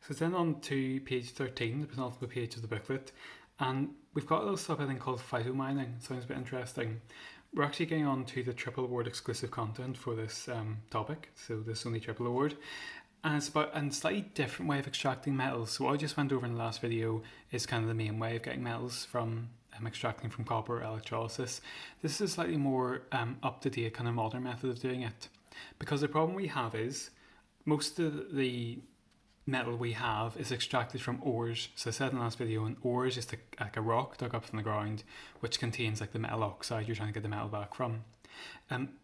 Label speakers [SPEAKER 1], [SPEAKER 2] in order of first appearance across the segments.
[SPEAKER 1] So then on to page 13, the penultimate page of the booklet, and we've got a little subheading called Phytomining. Sounds a bit interesting. We're actually getting on to the triple award exclusive content for this topic, so this only triple award. And it's about a slightly different way of extracting metals. So what I just went over in the last video is kind of the main way of getting metals from extracting from copper electrolysis. This is a slightly more up-to-date kind of modern method of doing it. Because the problem we have is most of the metal we have is extracted from ores. So I said in the last video, an ore is just like a rock dug up from the ground, which contains like the metal oxide you're trying to get the metal back from.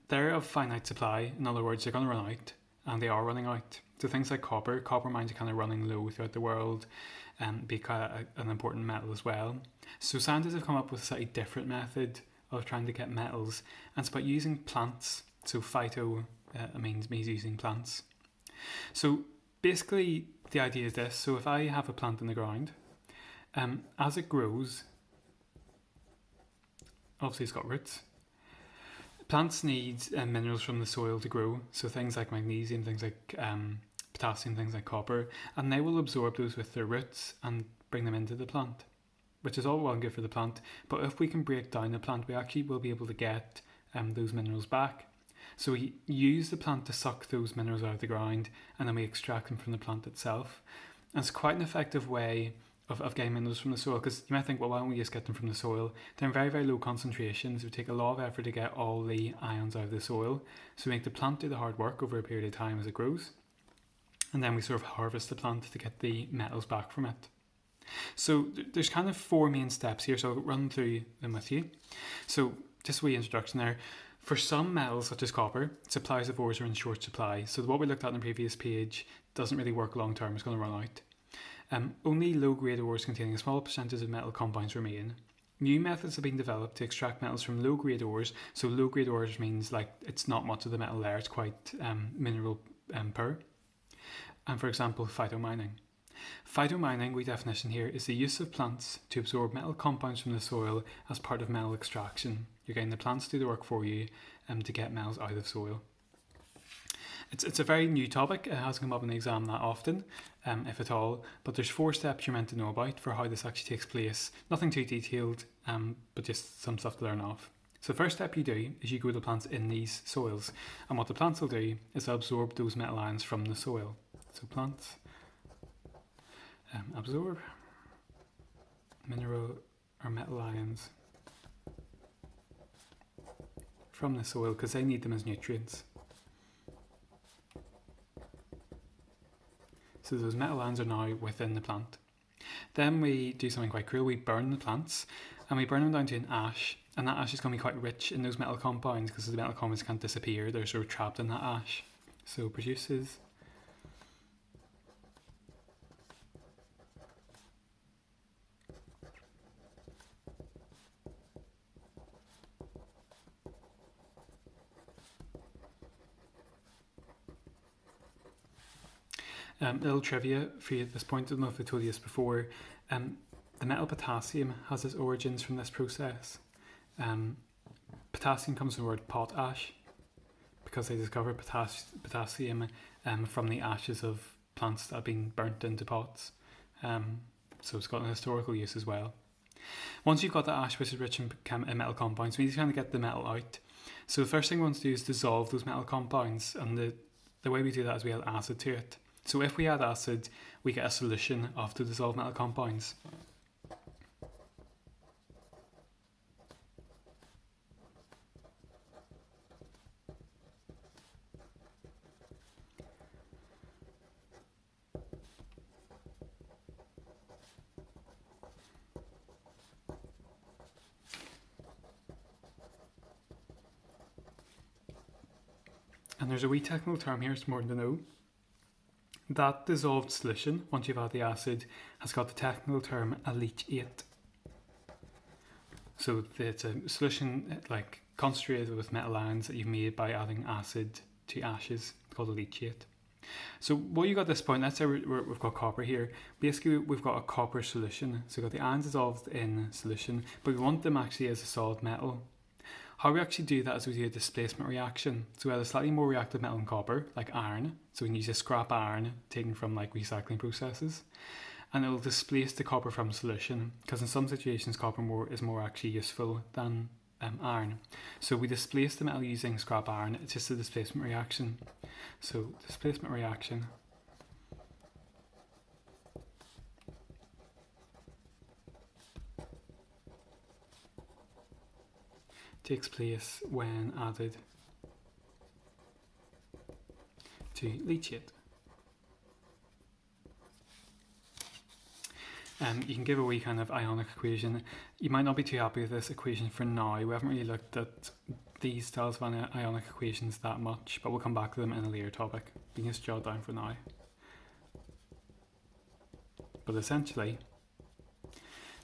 [SPEAKER 1] They're of finite supply. In other words, they're going to run out, and they are running out. So things like copper mines are kind of running low throughout the world, and be kind of an important metal as well. So scientists have come up with a slightly different method of trying to get metals, and it's about using plants. So phyto means using plants. So basically the idea is this. So if I have a plant in the ground, as it grows, obviously it's got roots. Plants need minerals from the soil to grow, so things like magnesium, things like potassium, things like copper, and they will absorb those with their roots and bring them into the plant, which is all well and good for the plant. But if we can break down the plant, we actually will be able to get those minerals back. So we use the plant to suck those minerals out of the ground, and then we extract them from the plant itself. And it's quite an effective way of getting minerals from the soil, because you might think, well, why don't we just get them from the soil? They're in very, very low concentrations. It would take a lot of effort to get all the ions out of the soil. So we make the plant do the hard work over a period of time as it grows. And then we sort of harvest the plant to get the metals back from it. So there's kind of 4 main steps here, so I'll run through them with you. So just a wee introduction there. For some metals, such as copper, supplies of ores are in short supply. So what we looked at in the previous page doesn't really work long term. It's going to run out. Only low-grade ores containing a small percentage of metal compounds remain. New methods have been developed to extract metals from low-grade ores. So low-grade ores means like it's not much of the metal there. It's quite mineral poor. And for example, phytomining. Phytomining, by definition here, is the use of plants to absorb metal compounds from the soil as part of metal extraction. You're getting the plants to do the work for you to get metals out of soil. It's a very new topic. It hasn't come up in the exam that often, if at all, but there's 4 steps you're meant to know about for how this actually takes place. Nothing too detailed, but just some stuff to learn off. So the first step you do is you grow the plants in these soils, and what the plants will do is they'll absorb those metal ions from the soil. So plants absorb mineral or metal ions from the soil because they need them as nutrients. So those metal ions are now within the plant. Then we do something quite cool. We burn the plants, and we burn them down to an ash, and that ash is going to be quite rich in those metal compounds because the metal compounds can't disappear. They're sort of trapped in that ash. So produces little trivia for you at this point. I don't know if I told you this before. The metal potassium has its origins from this process. Potassium comes from the word potash because they discovered potassium from the ashes of plants that have been burnt into pots. So it's got an historical use as well. Once you've got the ash, which is rich in metal compounds, we need to kind of get the metal out. So the first thing we want to do is dissolve those metal compounds, and the way we do that is we add acid to it. So if we add acid, we get a solution of the dissolved metal compounds. And there's a wee technical term here, it's important to know. That dissolved solution, once you've added the acid, has got the technical term a leachate. So it's a solution like concentrated with metal ions that you've made by adding acid to ashes, called a leachate. So what you got at this point, let's say we've got copper here. Basically we've got a copper solution. So we've got the ions dissolved in solution, but we want them actually as a solid metal. How we actually do that is we do a displacement reaction. So we add a slightly more reactive metal than copper, like iron, So we can use a scrap iron taken from like recycling processes, and it'll displace the copper from solution, because in some situations copper is more actually useful than iron. So we displace the metal using scrap iron. It's just a displacement reaction. So displacement reaction takes place when added to leachate. You can give a wee kind of ionic equation. You might not be too happy with this equation for now. We haven't really looked at these styles of ionic equations that much, but we'll come back to them in a later topic. You can just jot it down for now. But essentially,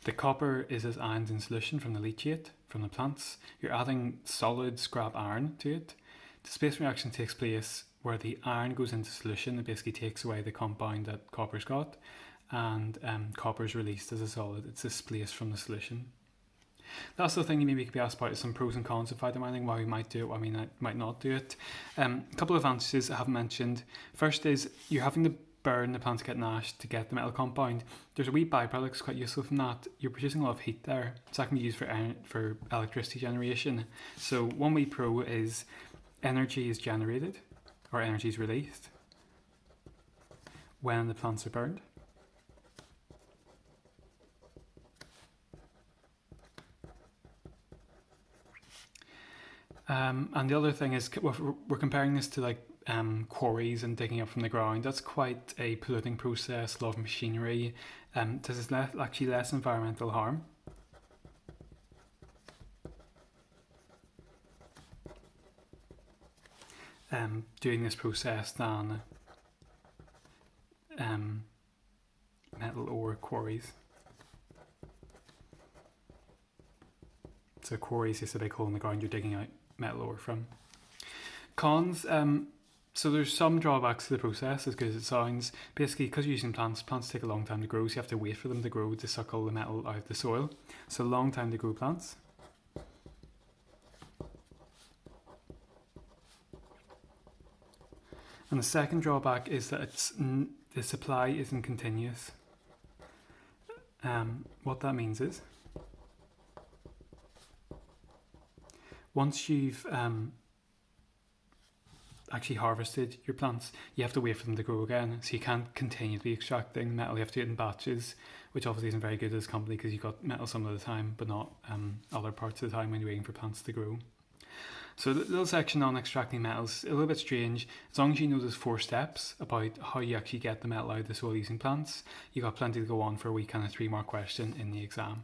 [SPEAKER 1] the copper is as ions in solution from the leachate, from the plants. You're adding solid scrap iron to it. Displacement reaction takes place where the iron goes into solution. It basically takes away the compound that copper's got, and copper is released as a solid. It's displaced from the solution. That's the thing you maybe could be asked about, is some pros and cons of phytomining, why we might do it, why we might not do it. A couple of advantages I haven't mentioned. First is you're having to burn the plant to get ash to get the metal compound. There's a wee byproduct that's quite useful from that. You're producing a lot of heat there, so that can be used for electricity generation. So one wee pro is energy is generated, or energy is released, when the plants are burned. And the other thing is, we're comparing this to like quarries and digging up from the ground. That's quite a polluting process, a lot of machinery. Does it actually less environmental harm? Doing this process than metal ore quarries. So quarries is a big hole in the ground you're digging out metal ore from. Cons, so there's some drawbacks to the process, as good as it sounds. Basically, because you're using plants take a long time to grow, so you have to wait for them to grow to suck all the metal out of the soil. So long time to grow plants. And the second drawback is that the supply isn't continuous. What that means is, once you've actually harvested your plants, you have to wait for them to grow again. So you can't continue to be extracting metal. You have to do it in batches, which obviously isn't very good as a company, because you've got metal some of the time, but not other parts of the time when you're waiting for plants to grow. So the little section on extracting metals, a little bit strange. As long as you know those 4 steps about how you actually get the metal out of the soil using plants, you've got plenty to go on for a wee kind of 3-mark question in the exam.